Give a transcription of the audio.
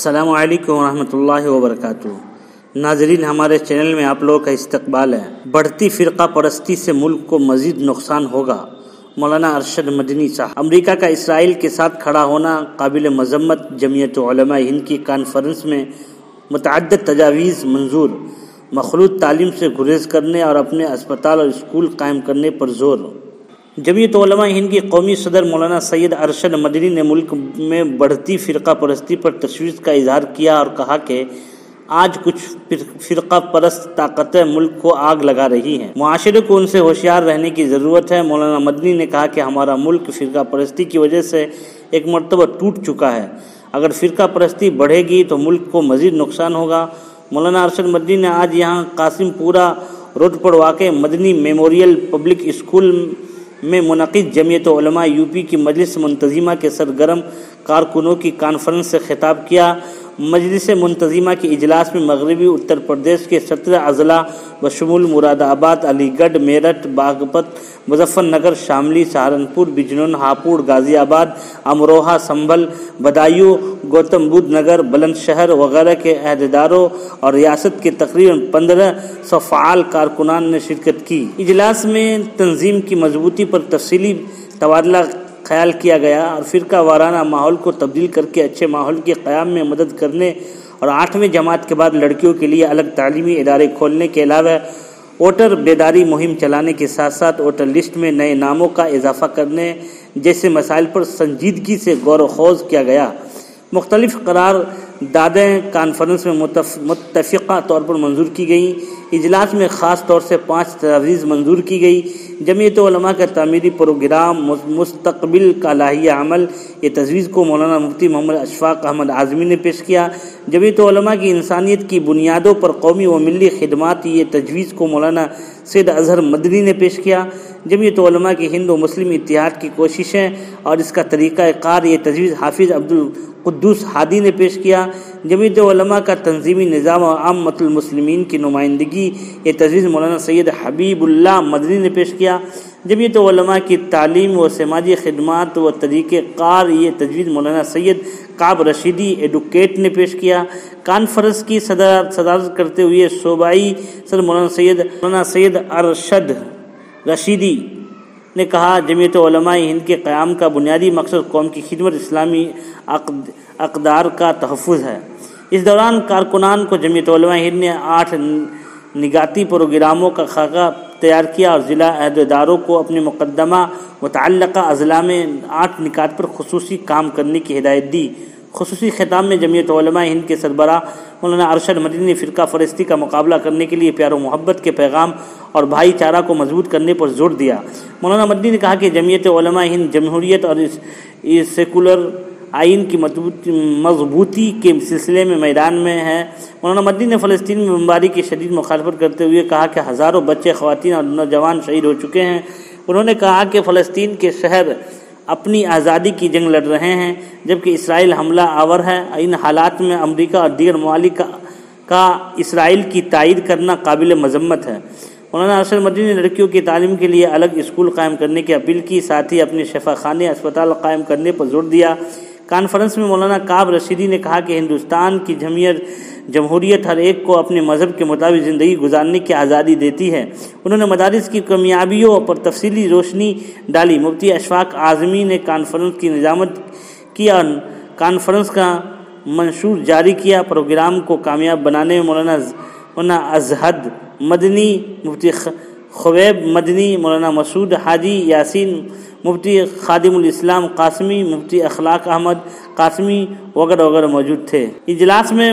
السلام علیکم ورحمۃ اللہ وبرکاتہ۔ ناظرین، ہمارے چینل میں آپ لوگوں کا استقبال ہے۔ بڑھتی فرقہ پرستی سے ملک کو مزید نقصان ہوگا، مولانا ارشد مدنی صاحب۔ امریکہ کا اسرائیل کے ساتھ کھڑا ہونا قابل مذمت۔ جمعیت علماء ہند کی کانفرنس میں متعدد تجاویز منظور۔ مخلوط تعلیم سے گریز کرنے اور اپنے اسپتال اور اسکول قائم کرنے پر زور۔ جمعیت علماء ہند کی قومی صدر مولانا سید ارشد مدنی نے ملک میں بڑھتی فرقہ پرستی پر تشویش کا اظہار کیا اور کہا کہ آج کچھ فرقہ پرست طاقتیں ملک کو آگ لگا رہی ہیں، معاشرے کو ان سے ہوشیار رہنے کی ضرورت ہے۔ مولانا مدنی نے کہا کہ ہمارا ملک فرقہ پرستی کی وجہ سے ایک مرتبہ ٹوٹ چکا ہے، اگر فرقہ پرستی بڑھے گی تو ملک کو مزید نقصان ہوگا۔ مولانا ارشد مدنی نے آج یہاں قاسم پورہ روڈ پر واقع مدنی میموریل پبلک اسکول میں منعقد جمعیت علماء یو پی کی مجلس منتظمہ کے سرگرم کارکنوں کی کانفرنس سے خطاب کیا۔ مجلس منتظمہ کے اجلاس میں مغربی اتر پردیش کے 17 اضلاع بشمول مراد آباد، علی گڑھ، میرٹھ، باغپت، مظفر نگر، شاملی، سہارنپور، بجنون، ہاپوڑ، غازی آباد، امروہہ، سنبھل، بدایوں، گوتم بدھ نگر، بلند شہر وغیرہ کے عہدیداروں اور ریاست کے تقریباً 1500 فعال کارکنان نے شرکت کی۔ اجلاس میں تنظیم کی مضبوطی پر تفصیلی تبادلہ خیال کیا گیا اور فرقہ وارانہ ماحول کو تبدیل کر کے اچھے ماحول کے قیام میں مدد کرنے اور 8ویں جماعت کے بعد لڑکیوں کے لیے الگ تعلیمی ادارے کھولنے کے علاوہ ووٹر بیداری مہم چلانے کے ساتھ ساتھ ووٹر لسٹ میں نئے ناموں کا اضافہ کرنے جیسے مسائل پر سنجیدگی سے غور و خوض کیا گیا۔ مختلف قراردادیں کانفرنس میں متفقہ طور پر منظور کی گئیں۔ اجلاس میں خاص طور سے 5 تجاویز منظور کی گئی۔ جمعیت علماء کا تعمیری پروگرام مستقبل کا لائحہ عمل، یہ تجویز کو مولانا مفتی محمد اشفاق احمد اعظمی نے پیش کیا۔ جمعیت علماء کی انسانیت کی بنیادوں پر قومی و ملی خدمات، یہ تجویز کو مولانا سید اظہر مدنی نے پیش کیا۔ جمعیت علماء کی ہند و مسلم اتحاد کی کوششیں اور اس کا طریقہ کار، یہ تجویز حافظ عبدالقدوس ہادی نے پیش کیا۔ جمعیت علماء کا تنظیمی نظام اور عامۃ المسلمین کی نمائندگی، یہ تجویز مولانا سید حبیب اللہ مدنی نے پیش کیا۔ جمعیت علماء کی تعلیم و سماجی خدمات و طریقہ کار، یہ تجویز مولانا سید کعب رشیدی ایڈوکیٹ نے پیش کیا۔ کانفرنس کی صدارت کرتے ہوئے صوبائی صدر مولانا سید ارشد رشیدی نے کہا، جمعیت علماء ہند کے قیام کا بنیادی مقصد قوم کی خدمت، اسلامی اقدار کا تحفظ ہے۔ اس دوران کارکنان کو جمعیت علماء ہند نے 8 نگاتی پروگراموں کا خاکہ تیار کیا اور ضلع عہدیداروں کو اپنے متعلقہ اضلاع میں 8 نکات پر خصوصی کام کرنے کی ہدایت دی۔ خصوصی خطاب میں جمعیت علماء ہند کے سربراہ مولانا ارشد مدنی نے فرقہ پرستی کا مقابلہ کرنے کے لیے پیار و محبت کے پیغام اور بھائی چارہ کو مضبوط کرنے پر زور دیا۔ مولانا مدنی نے کہا کہ جمعیت علماء ہند جمہوریت اور سیکولر آئین کی مضبوطی کے سلسلے میں میدان میں ہے۔ مولانا مدنی نے فلسطین میں بمباری کی شدید مخالفت کرتے ہوئے کہا کہ ہزاروں بچے، خواتین اور نوجوان شہید ہو چکے ہیں۔ انہوں نے کہا کہ فلسطین کے شہر اپنی آزادی کی جنگ لڑ رہے ہیں جبکہ اسرائیل حملہ آور ہے۔ ان حالات میں امریکہ اور دیگر ممالک کا اسرائیل کی تائید کرنا قابل مذمت ہے۔ مولانا ارشد مدنی نے لڑکیوں کی تعلیم کے لیے الگ اسکول قائم کرنے کی اپیل کی، ساتھ ہی اپنے شفا خانے، اسپتال قائم کرنے پر زور دیا۔ کانفرنس میں مولانا کعب رشیدی نے کہا کہ ہندوستان کی جمہوریت ہر ایک کو اپنے مذہب کے مطابق زندگی گزارنے کی آزادی دیتی ہے۔ انہوں نے مدارس کی کامیابیوں پر تفصیلی روشنی ڈالی۔ مفتی اشفاق اعظمی نے کانفرنس کی نظامت کی اور کانفرنس کا منشور جاری کیا۔ پروگرام کو کامیاب بنانے میں مولانا ازہد مدنی، مفتی خویب مدنی، مولانا مسعود حاجی یاسین، مفتی خادم الاسلام قاسمی، مفتی اخلاق احمد قاسمی وغیرہ موجود تھے۔ اجلاس میں